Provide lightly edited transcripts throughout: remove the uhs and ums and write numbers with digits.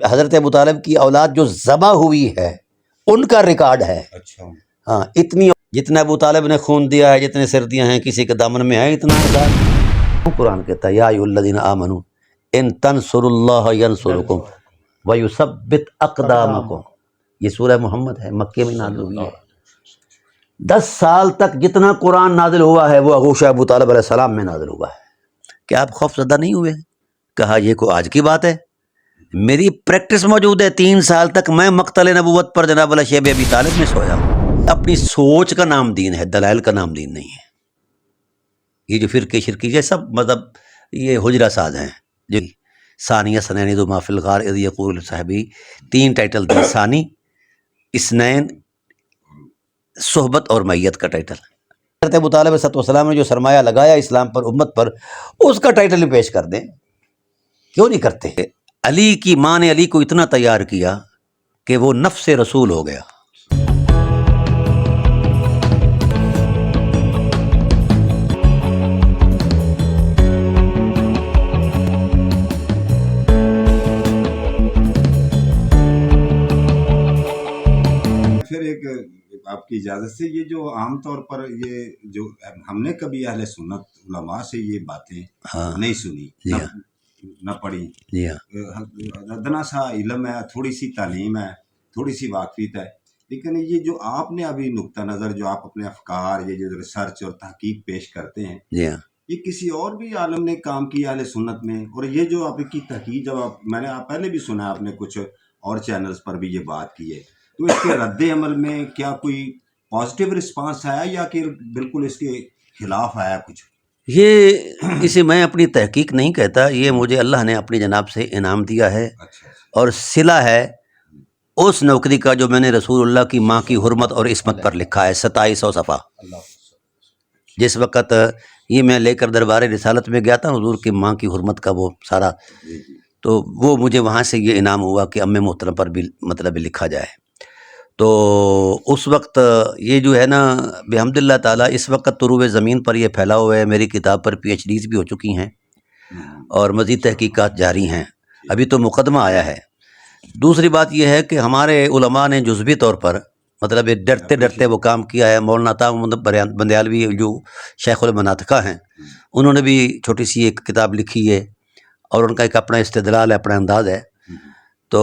حضرت ابو طالب کی اولاد جو ذبح ہوئی ہے ان کا ریکارڈ ہے. اچھا ہاں اتنی، جتنا ابو طالب نے خون دیا ہے، جتنے سر دیے ہیں، کسی کے دامن میں ہے اتنا ہے. قرآن کہتا ہے یا ایھا الذین آمنوا ان تنصروا اللہ ینصرکم ویثبت اقدامکم. یہ سورہ محمد ہے، مکے میں نازل ہوئی ہے. 10 سال تک جتنا قرآن نازل ہوا ہے وہ آغوش ابو طالب علیہ السلام میں نازل ہوا ہے. کیا آپ خوف زدہ نہیں ہوئے؟ کہا یہ کوئی آج کی بات ہے؟ میری پریکٹس موجود ہے. 3 سال تک میں مقتل نبوت پر جناب والا شیب ابی طالب میں سویا ہوں. اپنی سوچ کا نام دین ہے، دلائل کا نام دین نہیں ہے. یہ جو فرقے شرکی یہ سب مطلب یہ حجرہ ساز ہیں. جو ثانیہ سنین ذو ما فی الغار اذ یقول صحبی، 3 ٹائٹل دے، ثانی، اثنین، صحبت اور میت کا ٹائٹل. حضرت ابو طالب علیہ السلام نے جو سرمایہ لگایا اسلام پر، امت پر، اس کا ٹائٹل بھی پیش کر دیں. کیوں نہیں کرتے؟ علی کی ماں نے علی کو اتنا تیار کیا کہ وہ نفس رسول ہو گیا. پھر ایک آپ کی اجازت سے، یہ جو عام طور پر یہ جو ہم نے کبھی اہل سنت علماء سے یہ باتیں نہیں سنی، نہ پڑھی. جی ہاں، ادنا سا علم ہے، تھوڑی سی تعلیم ہے، تھوڑی سی واقفیت ہے، لیکن یہ جو آپ نے ابھی نقطہ نظر جو آپ اپنے افکار، یہ جو ریسرچ اور تحقیق پیش کرتے ہیں، جی ہاں، یہ کسی اور بھی عالم نے کام کیا اہل سنت میں؟ اور یہ جو آپ کی تحقیق، جب میں نے پہلے بھی سنا آپ نے کچھ اور چینلز پر بھی یہ بات کی ہے، تو اس کے رد عمل میں کیا کوئی پازیٹیو رسپانس آیا یا کہ بالکل اس کے خلاف آیا کچھ؟ یہ اسے میں اپنی تحقیق نہیں کہتا، یہ مجھے اللہ نے اپنی جناب سے انعام دیا ہے، اور صلہ ہے اس نوکری کا جو میں نے رسول اللہ کی ماں کی حرمت اور عصمت پر لکھا ہے 2700 صفحہ. جس وقت یہ میں لے کر دربار رسالت میں گیا تھا حضور کی ماں کی حرمت کا وہ سارا، تو وہ مجھے وہاں سے یہ انعام ہوا کہ ام محترم پر بھی مطلب لکھا جائے. تو اس وقت یہ جو ہے نا بحمد اللہ تعالیٰ اس وقت طروب زمین پر یہ پھیلا ہوا ہے. میری کتاب پر PhDs بھی ہو چکی ہیں اور مزید تحقیقات جاری ہیں. ابھی تو مقدمہ آیا ہے. دوسری بات یہ ہے کہ ہمارے علماء نے جزوی طور پر مطلب ڈرتے ڈرتے وہ کام کیا ہے. مولانا عطا محمد بندیالوی جو شیخ المناطقہ ہیں، انہوں نے بھی چھوٹی سی ایک کتاب لکھی ہے اور ان کا ایک اپنا استدلال ہے، اپنا انداز ہے. تو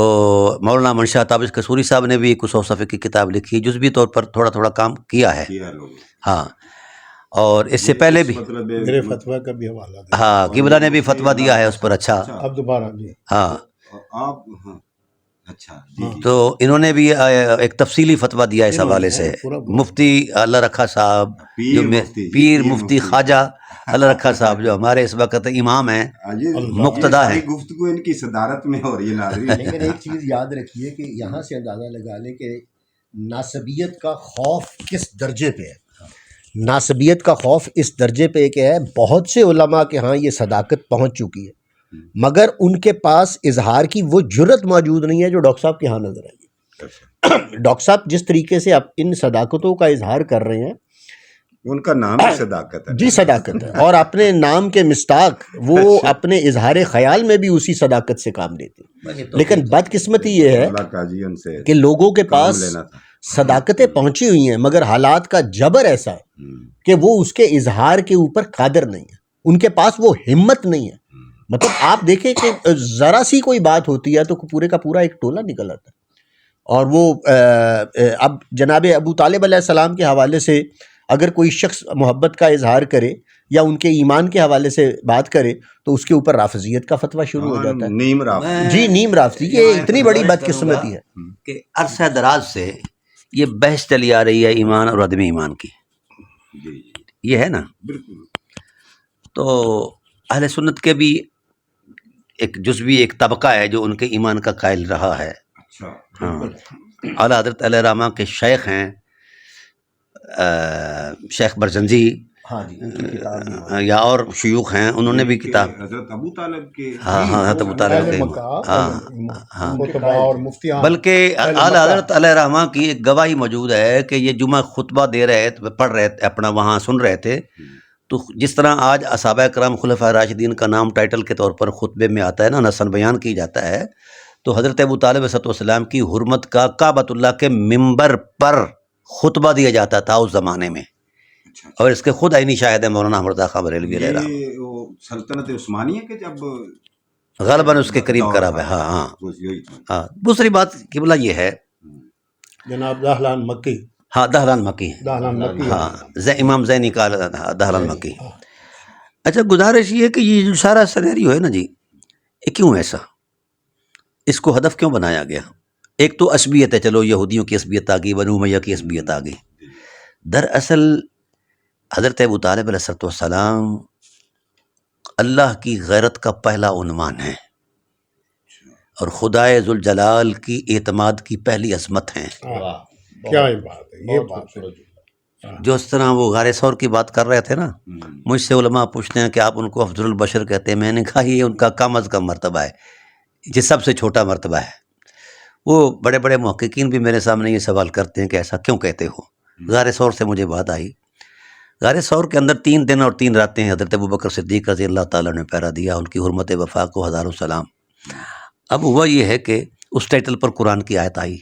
مولانا منشا تابش قصوری صاحب نے بھی 100 صفحے کی کتاب لکھی ہے. جزوی طور پر تھوڑا تھوڑا کام کیا ہے. ہاں، اور اس سے پہلے بھی میرے فتویٰ کا بھی حوالہ دیں. ہاں قبلہ نے بھی فتویٰ دیا ہے اس پر. اچھا اب دوبارہ جی ہاں، آپ اچھا جی، تو انہوں نے بھی ایک تفصیلی فتویٰ دیا اس حوالے سے. مفتی اللہ رکھا صاحب، جو پیر مفتی خواجہ اللہ رکھا صاحب جو ہمارے اس وقت امام ہیں، مقتدا ہیں. گفتگو ان کی صدارت میں ہو رہی ہے ناظرین. لیکن ایک چیز یاد رکھیے کہ یہاں سے اندازہ لگا لیں کہ ناسبیت کا خوف کس درجے پہ ہے. ناسبیت کا خوف اس درجے پہ کہ ہے بہت سے علماء کے ہاں یہ صداقت پہنچ چکی ہے، مگر ان کے پاس اظہار کی وہ جرت موجود نہیں ہے جو ڈاکٹر صاحب کے ہاں نظر آئی ہے. ڈاکٹر صاحب جس طریقے سے اب ان صداقتوں کا اظہار کر رہے ہیں، ان کا نام ہی صداقت ہے. جی صداقت ہے، اور اپنے نام کے مستاق وہ اپنے اظہار خیال میں بھی اسی صداقت سے کام لیتے ہیں. لیکن بدقسمتی یہ ہے کہ لوگوں کے پاس صداقتیں پہنچی ہوئی ہیں مگر حالات کا جبر ایسا ہے کہ وہ اس کے اظہار کے اوپر قادر نہیں ہے، ان کے پاس وہ ہمت نہیں ہے. مطلب آپ دیکھیں کہ ذرا سی کوئی بات ہوتی ہے تو پورے کا پورا ایک ٹولہ نکل آتا ہے. اور وہ اب جناب ابو طالب علیہ السلام کے حوالے سے اگر کوئی شخص محبت کا اظہار کرے یا ان کے ایمان کے حوالے سے بات کرے تو اس کے اوپر رافضیت کا فتویٰ شروع ہو جاتا ہے. نیم رافضی. جی نیم رافضی. یہ اتنی بڑی بدقسمتی ہے کہ عرصہ دراز سے یہ بحث چلی آ رہی ہے ایمان اور عدم ایمان کی. یہ ہے نا. بالکل. تو اہل سنت کے بھی ایک جزوی ایک طبقہ ہے جو ان کے ایمان کا قائل رہا ہے. ہاں، اعلیٰ حضرت علیہ رحمہ کے شیخ ہیں شیخ برزنجی، یا اور شیوخ ہیں، انہوں نے بھی کتاب حضرت ابو طالب کے، ہاں حضرت ابو طالب کے، ہاں، بلکہ اعلیٰ حضرت علیہ رحمہ کی ایک گواہی موجود ہے کہ یہ جمعہ خطبہ دے رہے پڑھ رہے اپنا وہاں سن رہے تھے، تو جس طرح آج اصحابہ کرام خلفائے راشدین کا نام ٹائٹل کے طور پر خطبے میں آتا ہے نا، نصاً بیان کی جاتا ہے، تو حضرت ابو طالب علیہ السلام کی حرمت کا کعبۃ اللہ کے ممبر پر خطبہ دیا جاتا تھا اس زمانے میں، اور اس کے خود عینی شاہد ہے مولانا احمد رضا خان بریلوی علیہ رحمۃ یہ وہ سلطنت عثمانیہ کے جب غالباً اس کے قریب قراب ہے. ہاں ہاں ہاں. دوسری بات قبلہ یہ ہے، جناب دہلان مکی، ہاں دہلان مکی، دہلان مکی، ہاں امام زینی کا دہلان مکی. اچھا گزارش یہ ہے کہ یہ جو سارا سینیریو ہے نا جی، یہ کیوں ایسا، اس کو ہدف کیوں بنایا گیا؟ ایک تو عصبیت ہے، چلو یہودیوں کی عصبیت آ گئی، بنو امیہ کی عصبیت آ گئی. دراصل حضرت ابو طالب علیہ السلام اللہ کی غیرت کا پہلا عنوان ہے، اور خدائے ذوالجلال کی اعتماد کی پہلی عظمت ہیں. کیا بات ہے، یہ بات ہے. جو اس طرح وہ غار ثور کی بات کر رہے تھے نا، مجھ سے علماء پوچھتے ہیں کہ آپ ان کو افضل البشر کہتے ہیں. میں نے کہا یہ ان کا کم از کم مرتبہ ہے، یہ سب سے چھوٹا مرتبہ ہے. وہ بڑے بڑے محققین بھی میرے سامنے یہ سوال کرتے ہیں کہ ایسا کیوں کہتے ہو. غار ثور سے مجھے بات آئی، غار ثور کے اندر 3 دن اور 3 راتیں حضرت ابوبکر صدیق رضی اللہ تعالیٰ نے پہرا دیا، ان کی حرمت وفا کو ہزاروں سلام. اب ہوا یہ ہے کہ اس ٹائٹل پر قرآن کی آیت آئی،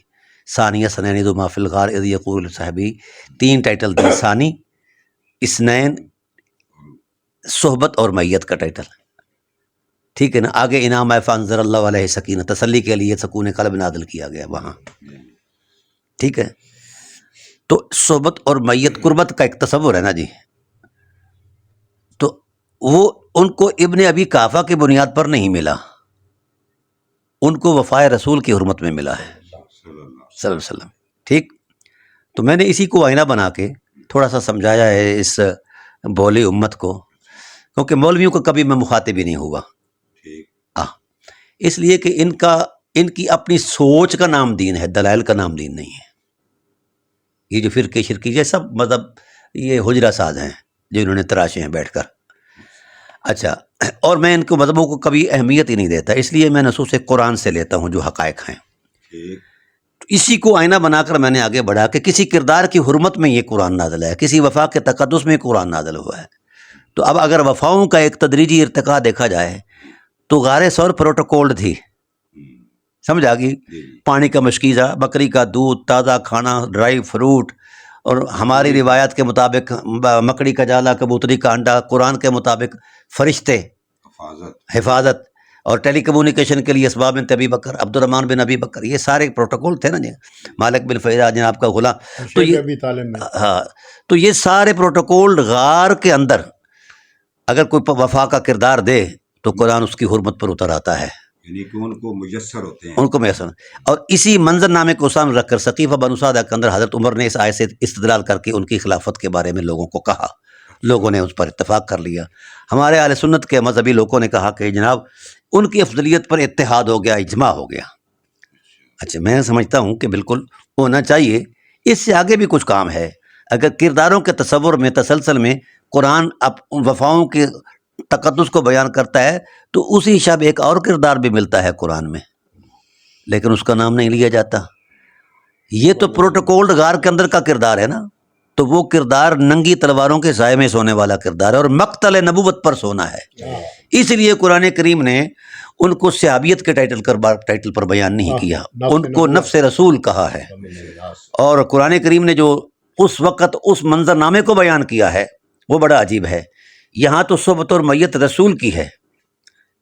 ثانیہ اثنین اذ ہما فی الغار اذ یقول لصاحبہ. 3 ٹائٹل دی، ثانی، اثنین، صحبت اور میت کا ٹائٹل، ٹھیک ہے نا. آگے انعام ہے فانزل اللہ علیہ سکینہ، تسلی کے لیے سکون قلب نازل کیا گیا وہاں، ٹھیک ہے. تو صحبت اور میت قربت کا ایک تصور ہے نا جی. تو وہ ان کو ابن ابی قحافہ کی بنیاد پر نہیں ملا، ان کو وفائے رسول کی حرمت میں ملا ہے صلی اللہ علیہ وسلم. ٹھیک، تو میں نے اسی کو آئینہ بنا کے تھوڑا سا سمجھایا ہے اس بولی امت کو، کیونکہ مولویوں کو کبھی میں مخاطب ہی نہیں ہوا. اس لیے کہ ان کی اپنی سوچ کا نام دین ہے، دلائل کا نام دین نہیں ہے. یہ جو فرقے شرکی یہ سب مذہب یہ حجرہ ساز ہیں جو انہوں نے تراشے ہیں بیٹھ کر. اچھا، اور میں ان کو مذہبوں کو کبھی اہمیت ہی نہیں دیتا، اس لیے میں نصوص قرآن سے لیتا ہوں جو حقائق ہیں. اسی کو آئینہ بنا کر میں نے آگے بڑھا کہ کسی کردار کی حرمت میں یہ قرآن نازل ہے، کسی وفا کے تقدس میں قرآن نازل ہوا ہے. تو اب اگر وفاؤں کا ایک تدریجی ارتقاء دیکھا جائے تو غار ثور پروٹوکول تھی، سمجھ آ گئی. پانی کا مشکیزہ، بکری کا دودھ، تازہ کھانا، ڈرائی فروٹ، اور ہماری روایات کے مطابق مکڑی کا جالا، کبوتری کا انڈا، قرآن کے مطابق فرشتے، حفاظت، اور ٹیلی کمیونیکیشن کے لیے اسباب بن ابی بکر، عبد الرحمن بن ابی بکر، یہ سارے پروٹوکول تھے نا جی. مالک بن فیضا جناب کا غلام، تو ہاں، تو یہ سارے پروٹوکول غار کے اندر اگر کوئی وفا کا کردار دے تو قرآن اس کی حرمت پر اتر آتا ہے، یعنی کہ ان کو میسر ہوتے ہیں، ان کو میسر. اور اسی منظر نامے کو سامنے رکھ کر ثقیفہ بنو سعدہ کے اندر حضرت عمر نے اس آیت سے استدلال کر کے ان کی خلافت کے بارے میں لوگوں کو کہا، لوگوں نے اس پر اتفاق کر لیا. ہمارے اہل سنت کے مذہبی لوگوں نے کہا کہ جناب ان کی افضلیت پر اتحاد ہو گیا، اجماع ہو گیا. اچھا، میں سمجھتا ہوں کہ بالکل ہونا چاہیے. اس سے آگے بھی کچھ کام ہے. اگر کرداروں کے تصور میں تسلسل میں قرآن وفاؤں کے تقدس کو بیان کرتا ہے تو اسی شب ایک اور کردار بھی ملتا ہے قرآن میں، لیکن اس کا نام نہیں لیا جاتا. یہ تو پروٹوکول غار کے اندر کا کردار ہے نا، تو وہ کردار ننگی تلواروں کے سائے میں سونے والا کردار ہے اور مقتل نبوت پر سونا ہے. اس لیے قرآن کریم نے ان کو صحابیت کے ٹائٹل پر بیان نہیں کیا، ان کو نفس رسول کہا ہے. اور قرآن کریم نے جو اس وقت اس منظر نامے کو بیان کیا ہے وہ بڑا عجیب ہے. یہاں تو صحبت اور میت رسول کی ہے،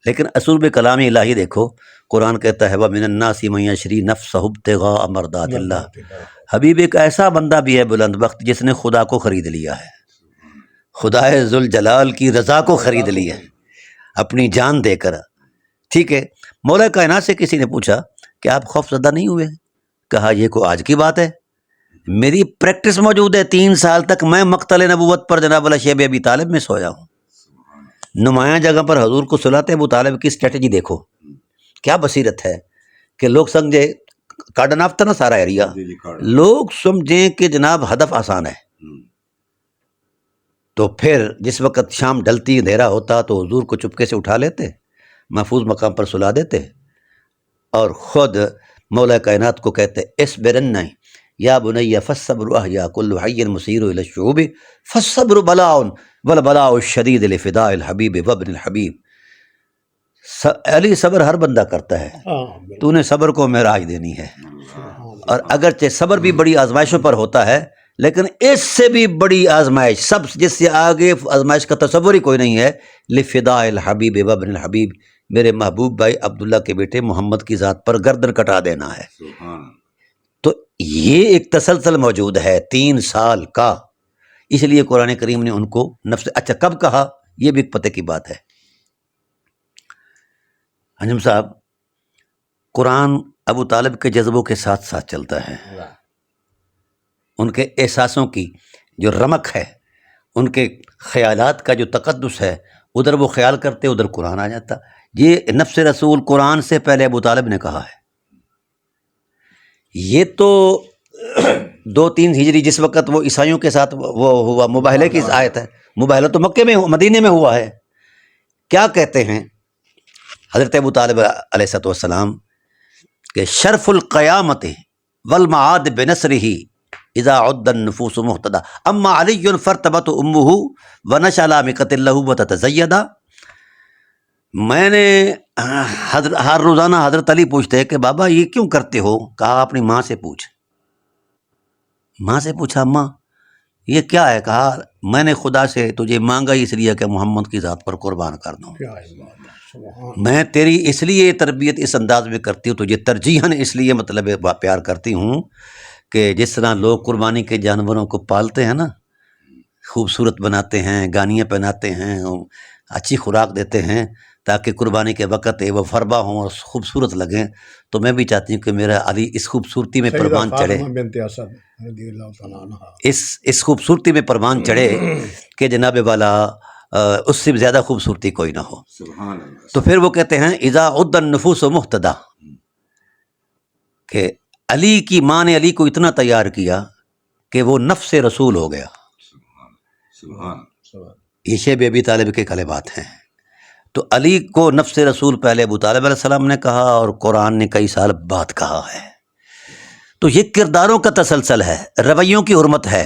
لیکن اسلوب کلام الہی دیکھو. قرآن کہتا ہے وَمِنَ النَّاسِ مَن يَشْرِي نَفْسَهُ ابْتِغَاءَ مَرْضَاتِ اللَّهِ. حبیب ایک ایسا بندہ بھی ہے بلند وقت جس نے خدا کو خرید لیا ہے، خدائے ذوالجلال کی رضا کو خرید لیا اپنی جان دے کر. ٹھیک ہے. مولا کائنات سے کسی نے پوچھا کہ آپ خوف زدہ نہیں ہوئے؟ کہا یہ کوئی آج کی بات ہے، میری پریکٹس موجود ہے. 3 سال تک میں مقتل نبوت پر جناب والا شیب ابی طالب میں سویا ہوں. نمایاں جگہ پر حضور کو سلاتے ابو طالب کی اسٹریٹجی دیکھو، کیا بصیرت ہے کہ لوگ سمجھے کارڈن آف تھا نا سارا ایریا، لوگ سمجھیں کہ جناب ہدف آسان ہے. تو پھر جس وقت شام ڈلتی اندھیرا ہوتا تو حضور کو چپکے سے اٹھا لیتے، محفوظ مقام پر سلا دیتے، اور خود مولا کائنات کو کہتے اصبرن یا بنی فالصبر احیا کل حی مسیر الی الشعوب فالصبر بلاء والبلاء الشدید لفداء الحبیب وابن الحبیب. علی صبر ہر بندہ کرتا ہے، تو نے صبر کو معراج دینی ہے، اور اگرچہ صبر بھی بڑی آزمائشوں پر ہوتا ہے، لیکن اس سے بھی بڑی آزمائش، سب جس سے آگے آزمائش کا تصور ہی کوئی نہیں ہے، لفداء الحبیب وابن الحبیب، میرے محبوب بھائی عبداللہ کے بیٹے محمد کی ذات پر گردن کٹا دینا ہے۔ تو یہ ایک تسلسل موجود ہے 3 سال کا، اس لیے قرآن کریم نے ان کو نفس، اچھا کب کہا یہ بھی ایک پتہ کی بات ہے۔ انجم صاحب، قرآن ابو طالب کے جذبوں کے ساتھ ساتھ چلتا ہے، ان کے احساسوں کی جو رمق ہے، ان کے خیالات کا جو تقدس ہے، ادھر وہ خیال کرتے ادھر قرآن آ جاتا۔ یہ نفس رسول قرآن سے پہلے ابو طالب نے کہا ہے۔ یہ تو 2-3 ہجری جس وقت وہ عیسائیوں کے ساتھ وہ ہوا مباہلے کی آیت ہے، مباہلہ تو مکے میں مدینے میں ہوا ہے۔ کیا کہتے ہیں حضرت ابو طالب علیہ السلام کہ شرف القیامت والمعاد بنصرہ اذا عد النفوس مہتدا، اما علی فرتبت امہ ونشأ مقت له وتتزیدا۔ میں نے ہر روزانہ حضرت علی پوچھتے کہ بابا یہ کیوں کرتے ہو؟ کہا اپنی ماں سے پوچھ۔ ماں سے پوچھا ماں یہ کیا ہے؟ کہا میں نے خدا سے تجھے مانگا اس لیے کہ محمد کی ذات پر قربان کر دوں، میں تیری اس لیے تربیت اس انداز میں کرتی ہوں، تجھے ترجیحاً اس لیے مطلب پیار کرتی ہوں کہ جس طرح لوگ قربانی کے جانوروں کو پالتے ہیں نا، خوبصورت بناتے ہیں، گانیاں پہناتے ہیں، اچھی خوراک دیتے ہیں تاکہ قربانی کے وقت وہ فربا ہوں اور خوبصورت لگیں، تو میں بھی چاہتی ہوں کہ میرا علی اس خوبصورتی میں پروان چڑھے، اس خوبصورتی میں پروان چڑھے کہ جناب والا اس سے زیادہ خوبصورتی کوئی نہ ہو۔ تو پھر وہ کہتے ہیں اذا عد النفوس مہتدا، کہ علی کی ماں نے علی کو اتنا تیار کیا کہ وہ نفس رسول ہو گیا۔ یہ شیب ابی طالب کے کلمات ہیں۔ تو علی کو نفس رسول پہلے ابو طالب علیہ السلام نے کہا اور قرآن نے کئی سال بعد کہا ہے۔ تو یہ کرداروں کا تسلسل ہے، رویوں کی حرمت ہے،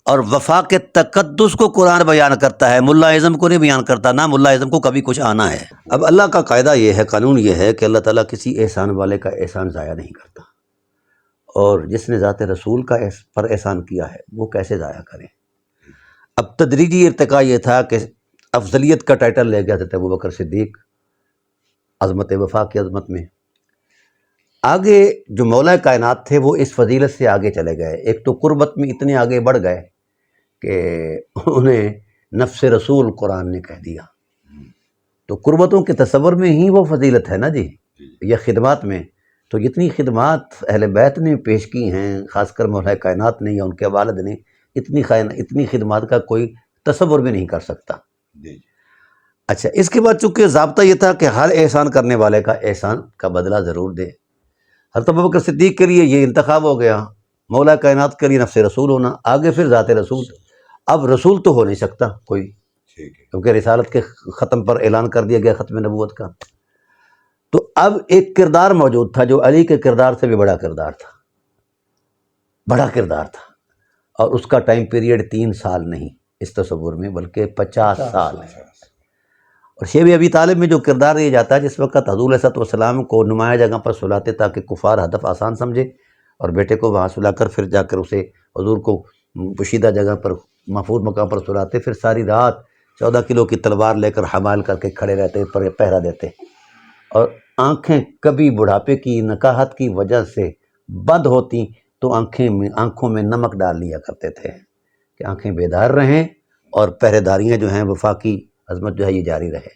اور وفا کے تقدس کو قرآن بیان کرتا ہے، ملا اعظم کو نہیں بیان کرتا، نہ ملا اعظم کو کبھی کچھ آنا ہے۔ اب اللہ کا قاعدہ یہ ہے، قانون یہ ہے کہ اللہ تعالیٰ کسی احسان والے کا احسان ضائع نہیں کرتا، اور جس نے ذات رسول کا پر احسان کیا ہے وہ کیسے ضائع کریں۔ اب تدریجی ارتقاء یہ تھا کہ افضلیت کا ٹائٹل لے گیا تھا ابو بکر صدیق عظمت وفا کی عظمت میں۔ آگے جو مولا کائنات تھے وہ اس فضیلت سے آگے چلے گئے، ایک تو قربت میں اتنے آگے بڑھ گئے کہ انہیں نفس رسول قرآن نے کہہ دیا۔ تو قربتوں کے تصور میں ہی وہ فضیلت ہے نا جی، یا خدمات میں، تو جتنی خدمات اہل بیت نے پیش کی ہیں، خاص کر مولا کائنات نے یا ان کے والد نے، اتنی خدمات کا کوئی تصور بھی نہیں کر سکتا۔ اچھا، اس کے بعد چونکہ ضابطہ یہ تھا کہ ہر احسان کرنے والے کا احسان کا بدلہ ضرور دے، حضرت ابوبکر صدیق کے لیے یہ انتخاب ہو گیا، مولا کائنات کے لیے نفس رسول ہونا، آگے پھر ذات رسول۔ اب رسول تو ہو نہیں سکتا کوئی، کیونکہ رسالت کے ختم پر اعلان کر دیا گیا ختم نبوت کا۔ تو اب ایک کردار موجود تھا جو علی کے کردار سے بھی بڑا کردار تھا، بڑا کردار تھا، اور اس کا ٹائم پیریڈ 3 سال نہیں اس تصور میں بلکہ 50 سال ہے۔ اور شیب ابی طالب میں جو کردار دیا جاتا ہے، جس وقت حضور علیہ السلام کو نمایاں جگہ پر سلاتے تاکہ کفار ہدف آسان سمجھے، اور بیٹے کو وہاں سلا کر پھر جا کر اسے حضور کو پوشیدہ جگہ پر محفوظ مقام پر سلاتے، پھر ساری رات 14 کلو کی تلوار لے کر حمال کر کے کھڑے رہتے، پہرا دیتے، اور آنکھیں کبھی بڑھاپے کی نکاہت کی وجہ سے بند ہوتی تو آنکھوں میں نمک ڈال لیا کرتے تھے کہ آنکھیں بیدار رہیں اور پہرے داریاں جو ہیں وفا کی عظمت جو ہے یہ جاری رہے۔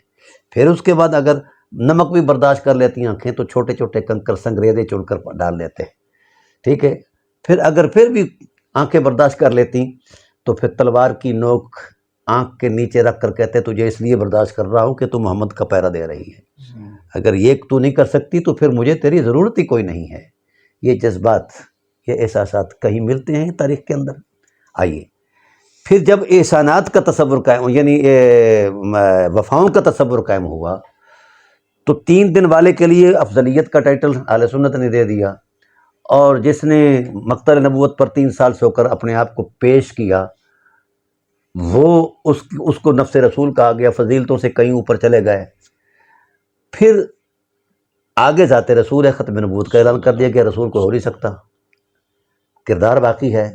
پھر اس کے بعد اگر نمک بھی برداشت کر لیتی آنکھیں تو چھوٹے چھوٹے کنکر سنگریزے چن کر ڈال لیتے، ٹھیک ہے۔ پھر بھی آنکھیں برداشت کر لیتی تو پھر تلوار کی نوک آنکھ کے نیچے رکھ کر کہتے تجھے اس لیے برداشت کر رہا ہوں کہ تو محمد کا پہرا دے رہی ہے، اگر یہ تو نہیں کر سکتی تو پھر مجھے تیری ضرورت ہی کوئی نہیں ہے۔ یہ جذبات، یہ احساسات کہیں ملتے ہیں تاریخ کے اندر؟ آئیے پھر جب احسانات کا تصور قائم، یعنی وفاؤں کا تصور قائم ہوا، تو 3 دن والے کے لیے افضلیت کا ٹائٹل اہل سنت نے دے دیا، اور جس نے مقتل نبوت پر 3 سال سو کر اپنے آپ کو پیش کیا وہ اس کو نفس رسول کہا گیا، فضیلتوں سے کہیں اوپر چلے گئے۔ پھر آگے ذات رسول ہے، ختم نبوت کا اعلان کر دیا کہ رسول کو ہو نہیں سکتا، کردار باقی ہے،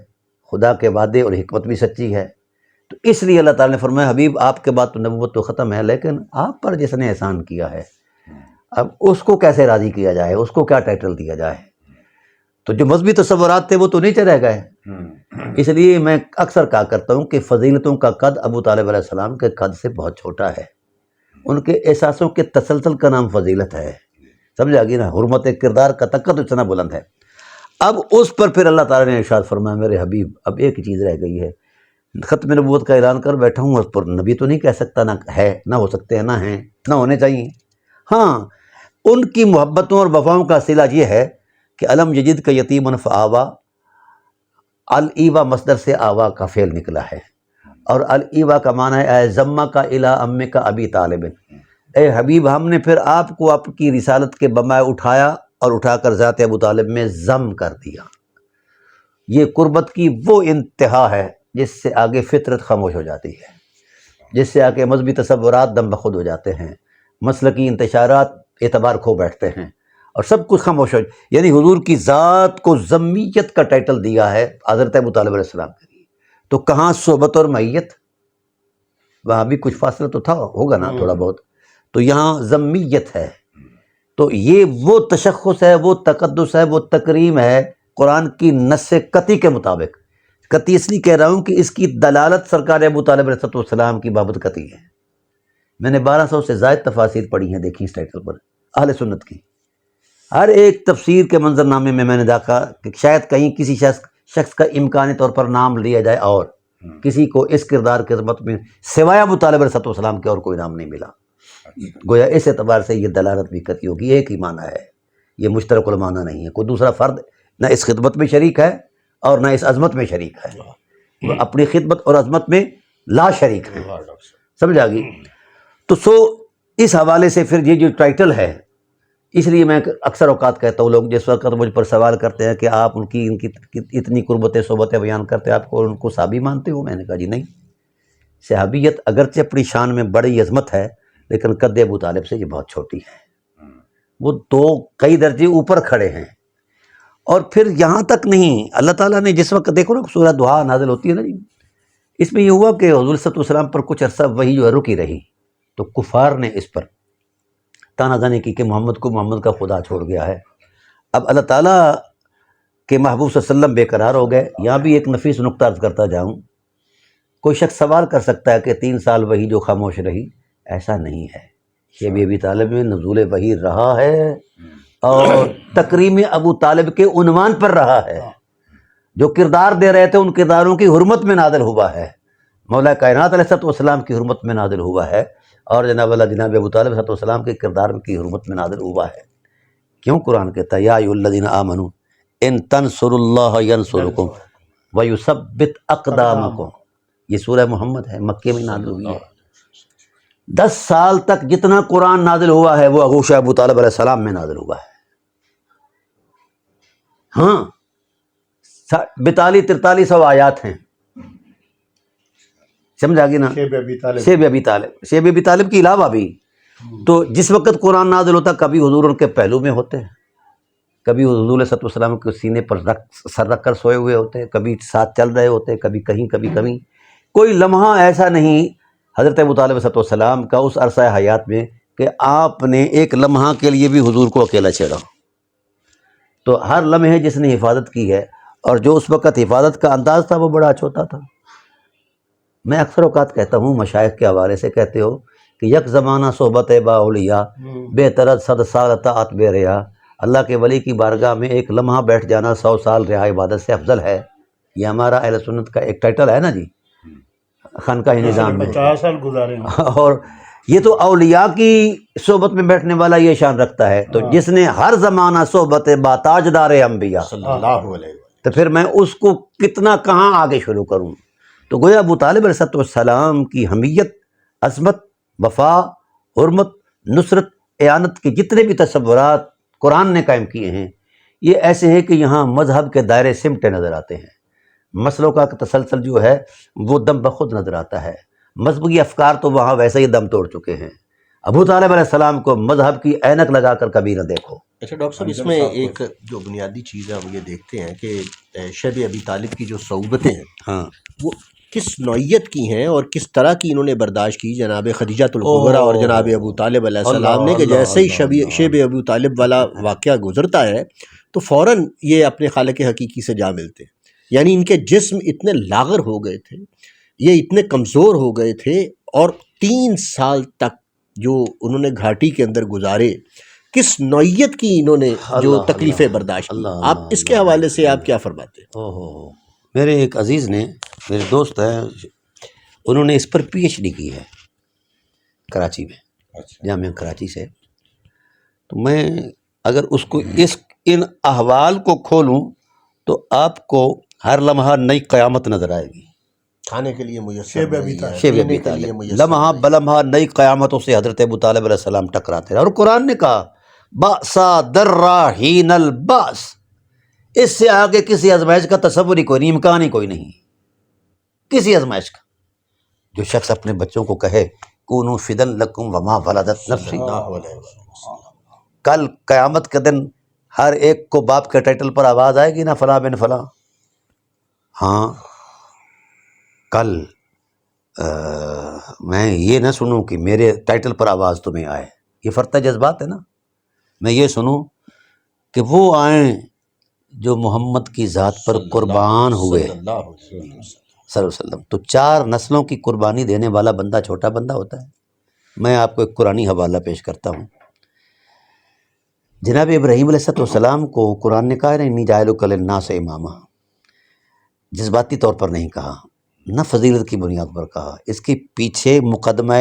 خدا کے وعدے اور حکمت بھی سچی ہے۔ تو اس لیے اللہ تعالیٰ نے فرمایا حبیب آپ کے بعد تو نبوت تو ختم ہے، لیکن آپ پر جس نے احسان کیا ہے اب اس کو کیسے راضی کیا جائے، اس کو کیا ٹائٹل دیا جائے۔ تو جو مذہبی تصورات تھے وہ تو نیچے رہ گئے۔ اس لیے میں اکثر کہا کرتا ہوں کہ فضیلتوں کا قد ابو طالب علیہ السلام کے قد سے بہت چھوٹا ہے، ان کے احساسوں کے تسلسل کا نام فضیلت ہے، سمجھ آگی نا، حرمت کردار کا تقدس اتنا بلند ہے۔ اب اس پر پھر اللہ تعالیٰ نے ارشاد فرمایا میرے حبیب اب ایک چیز رہ گئی ہے، ختم نبوت کا اعلان کر بیٹھا ہوں، اس پر نبی تو نہیں کہہ سکتا، نہ ہے، نہ ہو سکتے ہیں، نہ ہیں، نہ ہونے چاہیے۔ ہاں ان کی محبتوں اور وفاؤں کا صلہ یہ ہے کہ علم یجد کا یتیمن فآوا، الایوا مصدر سے آوا کا فعل نکلا ہے، اور الایوا کا معنی ہے اے ضمہ کا الی ام کا ابی طالب، اے حبیب ہم نے پھر آپ کو آپ کی رسالت کے بمائے اٹھایا اور اٹھا کر ذات ابو طالب میں ضم کر دیا۔ یہ قربت کی وہ انتہا ہے جس سے آگے فطرت خاموش ہو جاتی ہے، جس سے آگے مذہبی تصورات دم بخود ہو جاتے ہیں، مسلکی انتشارات اعتبار کھو بیٹھتے ہیں، اور سب کچھ خاموش ہو، یعنی حضور کی ذات کو ضمیت کا ٹائٹل دیا ہے حضرت ابو طالب علیہ السلام کے لیے۔ تو کہاں صحبت اور معیت، وہاں بھی کچھ فاصلہ تو تھا، ہوگا نا تھوڑا بہت، تو یہاں ضمیت ہے۔ تو یہ وہ تشخص ہے، وہ تقدس ہے، وہ تکریم ہے قرآن کی نص قطعی کے مطابق۔ قطعی اس لیے کہہ رہا ہوں کہ اس کی دلالت سرکار ابو طالب علیہ السلام کی بابت قطعی ہے۔ میں نے 1200 سے زائد تفاسیر پڑھی ہیں، دیکھی اس ٹائٹل پر اہل سنت کی، ہر ایک تفسیر کے منظر نامے میں میں نے دیکھا کہ شاید کہیں کسی شخص کا امکانی طور پر نام لیا جائے اور کسی کو اس کردار کے عظمت میں سوائے ابو طالب علیہ السلام کے اور کوئی نام نہیں ملا۔ گویا اس اعتبار سے یہ دلالت بھی قطعی ہوگی، ایک ہی معنی ہے، یہ مشترک المعنی نہیں ہے، کوئی دوسرا فرد نہ اس خدمت میں شریک ہے اور نہ اس عظمت میں شریک ہے، وہ اپنی خدمت اور عظمت میں لا شریک ہے، سمجھ آ گئی۔ تو اس حوالے سے پھر یہ جو ٹائٹل ہے، اس لیے میں اکثر اوقات کہتا ہوں، لوگ جس وقت مجھ پر سوال کرتے ہیں کہ آپ ان کی اتنی قربتیں صحبتیں بیان کرتے ہیں، آپ کو ان کو صحابی مانتے ہو؟ میں نے کہا جی نہیں، صحابیت اگرچہ اپنی شان میں بڑی عظمت ہے لیکن قد ابو طالب سے یہ بہت چھوٹی ہے، وہ تو کئی درجے اوپر کھڑے ہیں۔ اور پھر یہاں تک نہیں، اللہ تعالیٰ نے جس وقت دیکھو نا سورہ دعا نازل ہوتی ہے نا جی، اس میں یہ ہوا کہ حضور صلی اللہ علیہ وسلم پر کچھ عرصہ وہی جو ہے رکی رہی، تو کفار نے اس پر تانا زنی کی کہ محمد کا خدا چھوڑ گیا ہے۔ اب اللہ تعالیٰ کے محبوب صلی اللہ علیہ وسلم بے قرار ہو گئے۔ یہاں بھی ایک نفیس نقطہ عرض کرتا جاؤں، کوئی شخص سوال کر سکتا ہے کہ 3 سال وہی جو خاموش رہی، ایسا نہیں ہے، شیب ابی طالب میں نزول وحی رہا ہے اور تکریم ابو طالب کے عنوان پر رہا ہے، جو کردار دے رہے تھے ان کرداروں کی حرمت میں نازل ہوا ہے، مولا کائنات علیہ السلام کی حرمت میں نازل ہوا ہے، اور جناب اللہ جناب ابو طالب علیہ السلام کے کردار کی حرمت میں نازل ہوا ہے۔ کیوں قرآن کہتا ہے یا ایھا الذین آمنوا ان تنصروا اللہ ینصرکم ویثبت اقدامکم، یہ سورہ محمد ہے، مکے میں نازل ہوئی ہے۔ 10 سال تک جتنا قرآن نازل ہوا ہے وہ آغوش ابو طالب علیہ السلام میں نازل ہوا ہے۔ ہاں 42-43 آیات ہیں، سمجھ آ گئی نا، شیب ابی طالب کے علاوہ بھی۔ تو جس وقت قرآن نازل ہوتا کبھی حضور ان کے پہلو میں ہوتے ہیں، کبھی حضور علیہ السلام کے سینے پر سر رکھ کر سوئے ہوئے ہوتے، کبھی ساتھ چل رہے ہوتے، کبھی کہیں کبھی کہیں، کوئی لمحہ ایسا نہیں حضرت ابو طالب علیہ السلام کا اس عرصہ حیات میں کہ آپ نے ایک لمحہ کے لیے بھی حضور کو اکیلا چھیڑا۔ تو ہر لمحے جس نے حفاظت کی ہے، اور جو اس وقت حفاظت کا انداز تھا وہ بڑا چھوٹا تھا۔ میں اکثر اوقات کہتا ہوں، مشائخ کے حوالے سے کہتے ہو کہ یک زمانہ صحبت با اولیاء بے ترد 100 سال اطاعت بے ریا، اللہ کے ولی کی بارگاہ میں ایک لمحہ بیٹھ جانا 100 سال رعا عبادت سے افضل ہے۔ یہ ہمارا اہل سنت کا ایک ٹائٹل ہے نا جی، خانقاہ نظام میں 50 سال گزارے ہیں، اور یہ تو اولیاء کی صحبت میں بیٹھنے والا یہ شان رکھتا ہے۔ تو جس نے ہر زمانہ صحبت با تاجدار انبیاء، صلی اللہ علیہ وسلم، تو پھر میں اس کو کتنا کہاں آگے شروع کروں؟ تو گویا ابو طالب علیہ السلام کی حمیت، عظمت، وفا، حرمت، نصرت، اعانت کے جتنے بھی تصورات قرآن نے قائم کیے ہیں، یہ ایسے ہیں کہ یہاں مذہب کے دائرے سمٹے نظر آتے ہیں، مسلوں کا تسلسل جو ہے وہ دم بخود نظر آتا ہے، مذہبی افکار تو وہاں ویسے ہی دم توڑ چکے ہیں۔ ابو طالب علیہ السلام کو مذہب کی اینک لگا کر کبھی نہ دیکھو۔ اچھا ڈاکٹر صاحب، اس میں ایک جو بنیادی چیز ہے ہم یہ دیکھتے ہیں کہ شیب ابی طالب کی جو صحبتیں ہیں ہاں، وہ کس نوعیت کی ہیں اور کس طرح کی انہوں نے برداشت کی جناب خدیجہ الکبریٰ اور جناب ابو طالب علیہ السلام نے، کہ جیسے ہی شیب ابو طالب والا واقعہ گزرتا ہے تو فوراً یہ اپنے خالق حقیقی سے جا ملتے ہیں۔ یعنی ان کے جسم اتنے لاغر ہو گئے تھے، یہ اتنے کمزور ہو گئے تھے، اور 3 سال تک جو انہوں نے گھاٹی کے اندر گزارے، کس نوعیت کی انہوں نے جو تکلیفیں برداشت کی، آپ اس کے حوالے سے آپ کیا فرماتے ہیں؟ میرے ایک عزیز نے، میرے دوست ہیں، انہوں نے اس پر پی ایچ ڈی کی ہے کراچی میں، جامعہ کراچی سے۔ تو میں اگر اس کو ان احوال کو کھولوں تو آپ کو ہر لمحہ نئی قیامت نظر آئے گی۔ کھانے کے لیے میسر شیب ابی طالب لمحہ بلمحہ نئی قیامتوں سے حضرت ابو طالب علیہ السلام ٹکراتے رہے، اور قرآن نے کہا بأسا درا حین الباس، اس سے آگے کسی آزمائش کا تصور ہی کوئی نہیں، امکان ہی کوئی نہیں، کسی آزمائش کا۔ جو شخص اپنے بچوں کو کہے کونوا فدن لکم وما ولدت نفسی، کل قیامت کے دن ہر ایک کو باپ کے ٹائٹل پر آواز آئے گی نا، فلاں بن فلاں۔ ہاں، کل میں یہ نہ سنوں کہ میرے ٹائٹل پر آواز تمہیں آئے، یہ فرط جذبات ہے نا۔ میں یہ سنوں کہ وہ آئیں جو محمد کی ذات پر قربان ہوئے صلی اللہ علیہ وسلم۔ تو 4 نسلوں کی قربانی دینے والا بندہ چھوٹا بندہ ہوتا ہے؟ میں آپ کو ایک قرآنی حوالہ پیش کرتا ہوں۔ جناب ابراہیم علیہ السلام کو قرآن نے کہا ہے انی جاعلک للناس اماما، جذباتی طور پر نہیں کہا، نہ فضیلت کی بنیاد پر کہا، اس کے پیچھے مقدمہ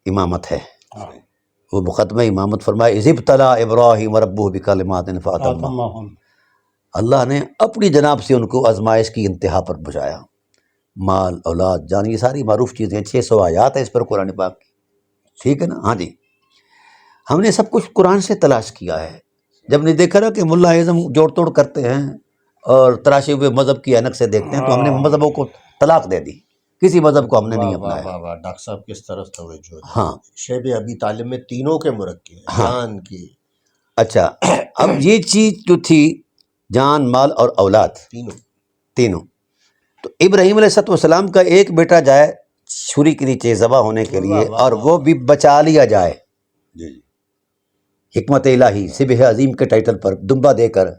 امامت ہے۔ وہ مقدمہ امامت فرمایا اذ ابتلی ابراہیم ربہ بکلمات فاتمہن، اللہ نے اپنی جناب سے ان کو آزمائش کی انتہا پر پہنچایا۔ مال، اولاد، جان، یہ ساری معروف چیزیں، 600 آیات ہے اس پر قرآن پاک کی، ٹھیک ہے نا؟ ہاں جی، ہم نے سب کچھ قرآن سے تلاش کیا ہے۔ جب نے دیکھا نا کہ ملا اعظم جوڑ توڑ کرتے ہیں اور تراشے ہوئے مذہب کی اینک سے دیکھتے ہیں، تو ہم نے مذہبوں کو طلاق دے دی، کسی مذہب کو ہم نے نہیں اپنایا۔ ڈاکٹر صاحب کس طرف توجہ ہے۔ ہاں، شیب ابی طالب میں تینوں کے مرکب ہیں، جان کی۔ اچھا، اب یہ چیز جو تھی جان، مال اور اولاد، تینوں، تو ابراہیم علیہ السلام کا ایک بیٹا جائے چھری کے نیچے ذبح ہونے کے لیے اور وہ بھی بچا لیا جائے، حکمت الہی سبح عظیم کے ٹائٹل پر دمبا دے کر،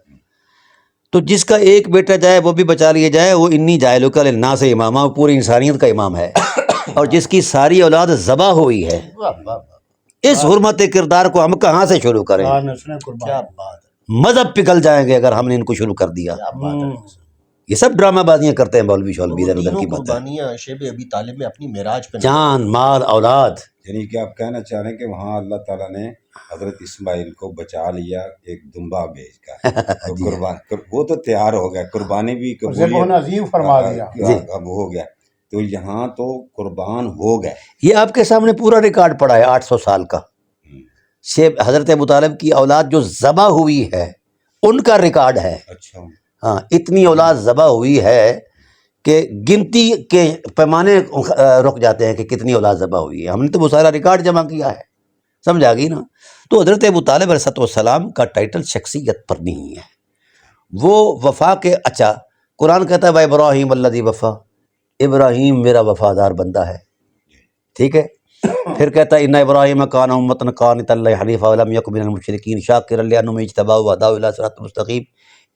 تو جس کا ایک بیٹا جائے وہ بھی بچا لیا جائے، وہ انی جاعلک للناس اماما، وہ پوری انسانیت کا امام ہے، اور جس کی ساری اولاد ذبح ہوئی ہے، اس حرمت کردار کو ہم کہاں سے شروع کریں؟ مذہب پگھل جائیں گے اگر ہم نے ان کو شروع کر دیا۔ یہ سب ڈرامہ بازیاں کرتے ہیں مولوی شولوی، ادھر ادھر کی باتیں۔ قربانیاں شیب ابی طالب میں اپنی معراج پہ، جان، مال، اولاد۔ یعنی کہ آپ کہنا چاہ رہے ہیں کہ وہاں اللہ تعالیٰ نے حضرت اسماعیل کو بچا لیا ایک دمبا بیچ کر، تو قربان وہ تو تیار ہو گیا، قربانی بھی عظیم فرما دیا، اب ہو گیا، تو یہاں تو قربان ہو گئے۔ یہ آپ کے سامنے پورا ریکارڈ پڑا ہے 800 سال کا، حضرت ابو طالب کی اولاد جو ذبح ہوئی ہے ان کا ریکارڈ ہے۔ اچھا، ہاں، اتنی اولاد ذبح ہوئی ہے کہ گنتی کے پیمانے رک جاتے ہیں کہ کتنی اولاد ذبح ہوئی ہے، ہم نے تو وہ سارا ریکارڈ جمع کیا ہے، سمجھ آ گئی نا؟ تو حضرت ابو طالب علیہ السلام کا ٹائٹل شخصیت پر نہیں ہے، وہ وفا کے، اچھا قرآن کہتا ہے بھائی ابراہیم الذی وفا، ابراہیم میرا وفادار بندہ ہے، ٹھیک ہے؟ پھر کہتا ہے ان ابراہیم کان امۃ قانتا للہ حنیفا ولم یک من المشرکین شاکرا لانعمہ اجتباہ وہداہ الی صراط مستقیم۔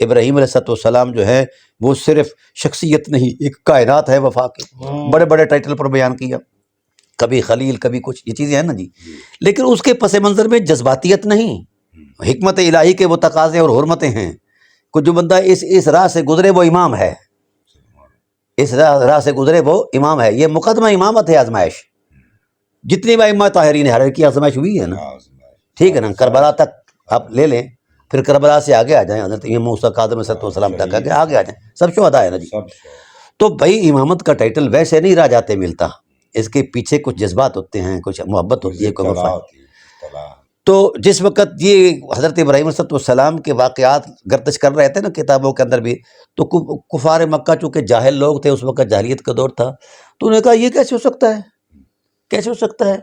ابراہیم علیہ السلام جو ہے وہ صرف شخصیت نہیں، ایک کائنات ہے وفا کے، بڑے بڑے ٹائٹل پر بیان کیا، کبھی خلیل، کبھی کچھ، یہ چیزیں ہیں نا جی، لیکن اس کے پس منظر میں جذباتیت نہیں، حکمت الہی کے وہ تقاضے اور حرمتیں ہیں کہ جو بندہ اس راہ سے گزرے وہ امام ہے، اس راہ سے گزرے وہ امام ہے۔ یہ مقدمہ امامت ہے، آزمائش جتنی بھی ائمہ طاہرین حرر کی آزمائش ہوئی ہے نا، ٹھیک ہے نا؟ کربلا تک آپ لے لیں، پھر کربلا سے آگے آ جائیں، حضرت امام موسیٰ کاظم علیہ السلام تک آگے آ جائیں، سب شہداء ہے نا جی۔ تو بھائی امامت کا ٹائٹل ویسے نہیں رہ جاتے ملتا، اس کے پیچھے کچھ جذبات ہوتے ہیں، کچھ محبت ہوتی ہے، کوئی وفا۔ تو جس وقت یہ حضرت ابراہیم علیہ السلام کے واقعات گردش کر رہے تھے نا کتابوں کے اندر بھی، تو کفار مکہ چونکہ جاہل لوگ تھے، اس وقت جاہلیت کا دور تھا، تو انہوں نے کہا یہ کیسے ہو سکتا ہے، کیسے ہو سکتا ہے؟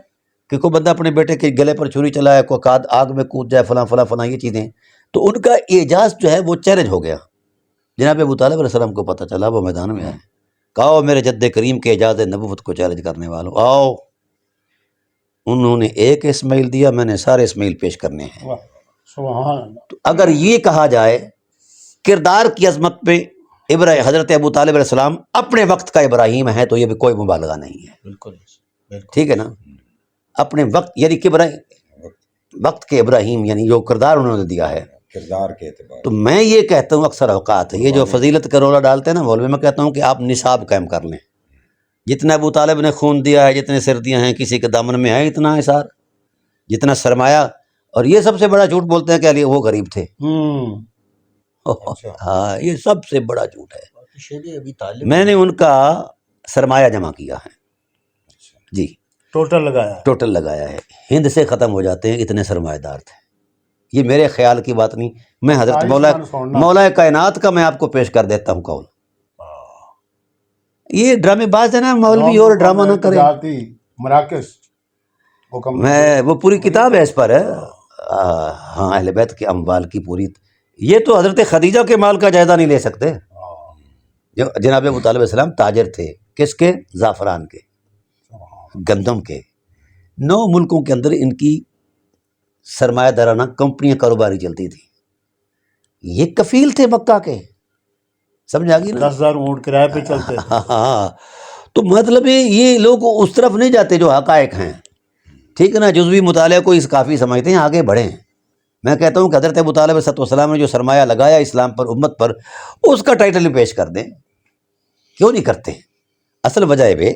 کہ کوئی بندہ اپنے بیٹے کے گلے پر چھری چلائے، کوئی آگ میں کود جائے، فلاں فلاں فلاں یہ چیزیں، تو ان کا اعجاز جو ہے وہ چیلنج ہو گیا۔ جناب ابو طالب علیہ السلام کو پتہ چلا، وہ میدان میں آئے، کہا میرے جد کریم کے اعجاز نبوت کو چیلنج کرنے والوں آؤ۔ انہوں نے ایک اسماعیل دیا، میں نے سارے اسماعیل پیش کرنے ہیں۔ سبحان اللہ۔ تو اگر یہ کہا جائے کردار کی عظمت پہ حضرت ابو طالب علیہ السلام اپنے وقت کا ابراہیم ہے، تو یہ بھی کوئی مبالغہ نہیں ہے، بالکل ٹھیک ہے نا؟ اپنے وقت یعنی کہ وقت کے ابراہیم، یعنی جو کردار انہوں نے دیا ہے کردار کے اعتبار تو میں یہ کہتا ہوں اکثر اوقات یہ جو فضیلت کا رولہ ڈالتے ہیں نا مولوی، میں کہتا ہوں کہ آپ نصاب قائم کر لیں، جتنا ابو طالب نے خون دیا ہے، جتنے سردیاں ہیں کسی کے دامن میں ہے، اتنا اثار، جتنا سرمایہ، اور یہ سب سے بڑا جھوٹ بولتے ہیں کہ علی وہ غریب تھے، ہاں یہ سب سے بڑا جھوٹ ہے۔ میں نے ان کا سرمایہ جمع کیا ہے جی، ٹوٹل لگایا ہے، ہند سے ختم ہو جاتے ہیں اتنے سرمایہ دار تھے۔ یہ میرے خیال کی بات نہیں، میں حضرت مولا کائنات کا میں آپ کو پیش کر دیتا ہوں قول۔ یہ ڈرامے باز ہے نا مولوی، اور ڈرامہ نہ کرے، مراکز میں وہ پوری کتاب ہے اس پر ہے، ہاں اہل بیت کے اموال کی پوری، یہ تو حضرت خدیجہ کے مال کا جائزہ نہیں لے سکتے۔ جناب ابو طالب علیہ السلام تاجر تھے، کس کے؟ زعفران کے، گندم کے، 9 ملکوں کے اندر ان کی سرمایہ دارانہ کمپنیاں کاروباری چلتی تھی، یہ کفیل تھے مکہ کے، سمجھ آ گئی نا؟ 10,000 اونٹ کرائے پہ چلتے تھے۔ ہاں تو مطلب یہ لوگ اس طرف نہیں جاتے جو حقائق ہیں، ٹھیک ہے نا؟ جزوی مطالعہ کو اس کافی سمجھتے ہیں، آگے بڑھیں۔ میں کہتا ہوں کہ حضرت ابو طالب علیہ السلام نے جو سرمایہ لگایا اسلام پر، امت پر، اس کا ٹائٹل بھی پیش کر دیں، کیوں نہیں کرتے؟ اصل وجہ یہ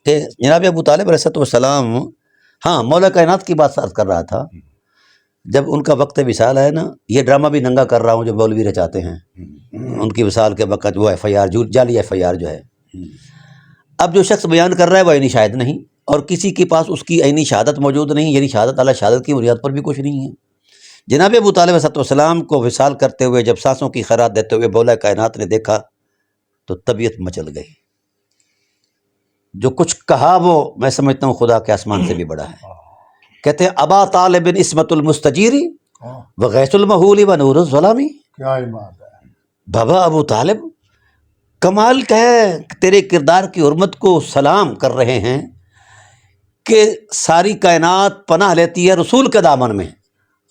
کہ جناب ابو طالب علیہ السلام، ہاں مولا کائنات کی بات کر رہا تھا، جب ان کا وقت وصال ہے نا، یہ ڈرامہ بھی ننگا کر رہا ہوں جو مولوی رچاتے ہیں، ان کی وصال کے وقت وہ FIR جعلی FIR جو ہے، اب جو شخص بیان کر رہا ہے وہ عینی شاہد نہیں، اور کسی کے پاس اس کی عینی شہادت موجود نہیں، یعنی شہادت اعلیٰ شہادت کی بنیاد پر بھی کچھ نہیں ہے۔ جناب ابو طالب علیہ السلام کو وصال کرتے ہوئے جب سانسوں کی خیرات دیتے ہوئے مولا کائنات نے دیکھا تو طبیعت مچل گئی، جو کچھ کہا وہ میں سمجھتا ہوں خدا کے آسمان سے بھی بڑا ہے۔ کہتے ہیں ابا طالب عصمت المستجیری وغیث المحول ونور الظلامی، کیا بات ہے بابا ابو طالب کمال کا ہے، تیرے کردار کی حرمت کو سلام کر رہے ہیں کہ ساری کائنات پناہ لیتی ہے رسول کے دامن میں،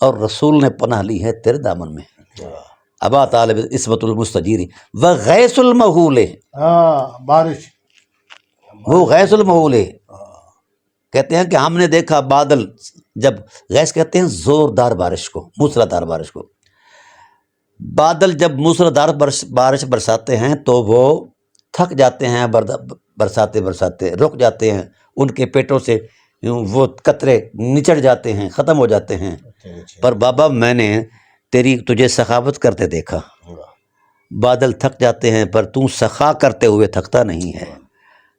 اور رسول نے پناہ لی ہے تیرے دامن میں۔ ابا طالب عصمت المستجیری وغیث المحول، ہاں بارش، وہ غیث المحول ہے، کہتے ہیں کہ ہم نے دیکھا بادل، جب غیث کہتے ہیں زوردار بارش کو، موسلادھار بارش کو، بادل جب موسلادھار بارش برساتے ہیں تو وہ تھک جاتے ہیں، برساتے برساتے رک جاتے ہیں، ان کے پیٹوں سے وہ قطرے نچڑ جاتے ہیں، ختم ہو جاتے ہیں، پر بابا میں نے تجھے سخاوت کرتے دیکھا، بادل تھک جاتے ہیں پر تو سخا کرتے ہوئے تھکتا نہیں ہے،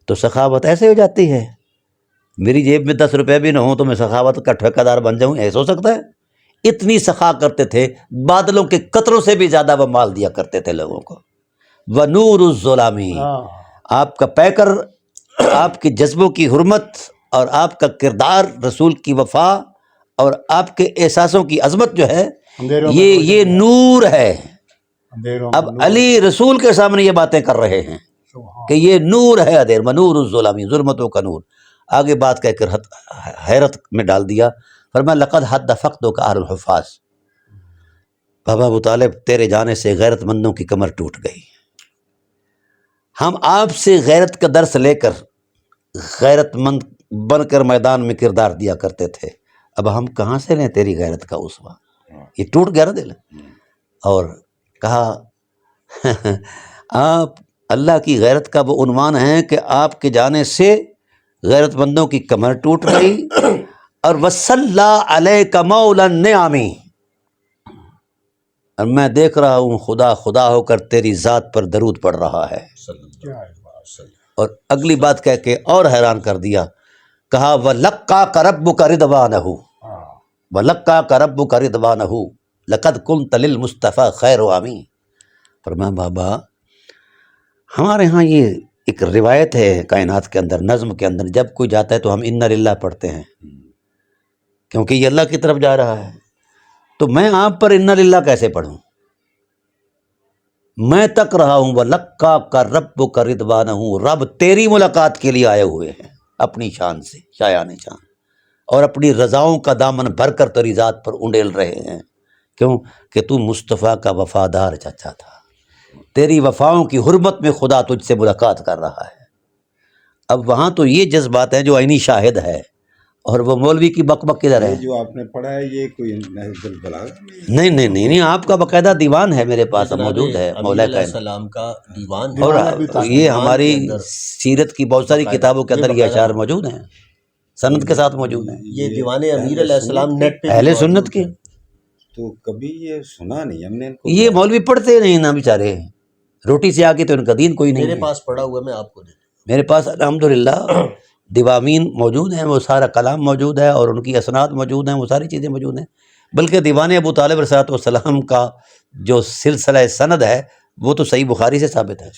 تو سخاوت ایسے ہو جاتی ہے، میری جیب میں 10 روپے بھی نہ ہوں تو میں سخاوت کا ٹھیکیدار بن جاؤں، ایسا ہو سکتا ہے؟ اتنی سخا کرتے تھے، بادلوں کے قطروں سے بھی زیادہ وہ مال دیا کرتے تھے لوگوں کو۔ ونور الظلامی، آپ کا پیکر، آپ کے جذبوں کی حرمت اور آپ کا کردار، رسول کی وفا اور آپ کے احساسوں کی عظمت جو ہے، یہ نور ہے۔ اب علی رسول کے سامنے یہ باتیں کر رہے ہیں کہ یہ نور ہے، ادیر منور الظلامی، ظلمتوں کا نور۔ آگے بات کہہ کر حیرت میں ڈال دیا، فرمایا لقد حد فقدک اہل الحفاظ، بابا ابو طالب تیرے جانے سے غیرت مندوں کی کمر ٹوٹ گئی، ہم آپ سے غیرت کا درس لے کر غیرت مند بن کر میدان میں کردار دیا کرتے تھے، اب ہم کہاں سے لیں تیری غیرت کا اسوہ؟ یہ ٹوٹ گیا نا دل۔ اور کہا آپ اللہ کی غیرت کا وہ عنوان ہے کہ آپ کے جانے سے غیرت مندوں کی کمر ٹوٹ گئی، اور وصلی علیک مولا النعم، اور میں دیکھ رہا ہوں خدا خدا ہو کر تیری ذات پر درود پڑھ رہا ہے۔ اور اگلی بات کہہ کے اور حیران کر دیا، کہا وَلَقَّاكَ رَبُّكَ رِضْوَانَهُ وَلَقَّاكَ رَبُّكَ رِضْوَانَهُ لَقَدْ كُنْتَ لِلْمُصْطَفَىٰ خَيْرُ عَمِي۔ فرمایا بابا ہمارے ہاں یہ ایک روایت ہے کائنات کے اندر، نظم کے اندر، جب کوئی جاتا ہے تو ہم انا للہ پڑھتے ہیں کیونکہ یہ اللہ کی طرف جا رہا ہے. تو میں آپ پر انا للہ کیسے پڑھوں؟ میں تک رہا ہوں وَلَقَّا کا رب کا رضوانہ ہوں، رب تیری ملاقات کے لیے آئے ہوئے ہیں اپنی شان سے، شایان شان، اور اپنی رضاؤں کا دامن بھر کر تیری ذات پر انڈیل رہے ہیں. کیوں کہ تو مصطفیٰ کا وفادار چچا تھا، تیری وفاؤں کی حرمت میں خدا تجھ سے ملاقات کر رہا ہے. اب وہاں تو یہ جذبات ہیں جو عینی شاہد ہے، اور وہ مولوی کی بک بک کدھر ہے؟ یہ جو آپ نے پڑھا ہے یہ کوئی نہج البلاغہ نہیں، آپ کا باقاعدہ دیوان ہے میرے پاس موجود ہے، مولا علیہ کا. السلام کا دیوان ہے. اور یہ ہماری سیرت کی بہت ساری کتابوں کے اندر یہ اشعار موجود ہیں، سند کے ساتھ موجود ہیں، یہ دیوان امیر علیہ السلام نیٹ پہ اہل سنت کے. تو کبھی یہ سنا نہیں ہم نے ان کو. یہ مولوی پڑھتے نہیں نا بیچارے، روٹی سے آگے تو ان کا دین کوئی نہیں میرے ہے. پاس پڑا ہوا، میں آپ کو دے دوں. میرے پاس الحمدللہ دیوامین موجود ہیں، وہ سارا کلام موجود ہے، اور ان کی اسناد موجود ہیں، وہ ساری چیزیں موجود ہیں. بلکہ دیوان ابو طالب علیہ السلام کا جو سلسلہ سند ہے وہ تو صحیح بخاری سے ثابت ہے.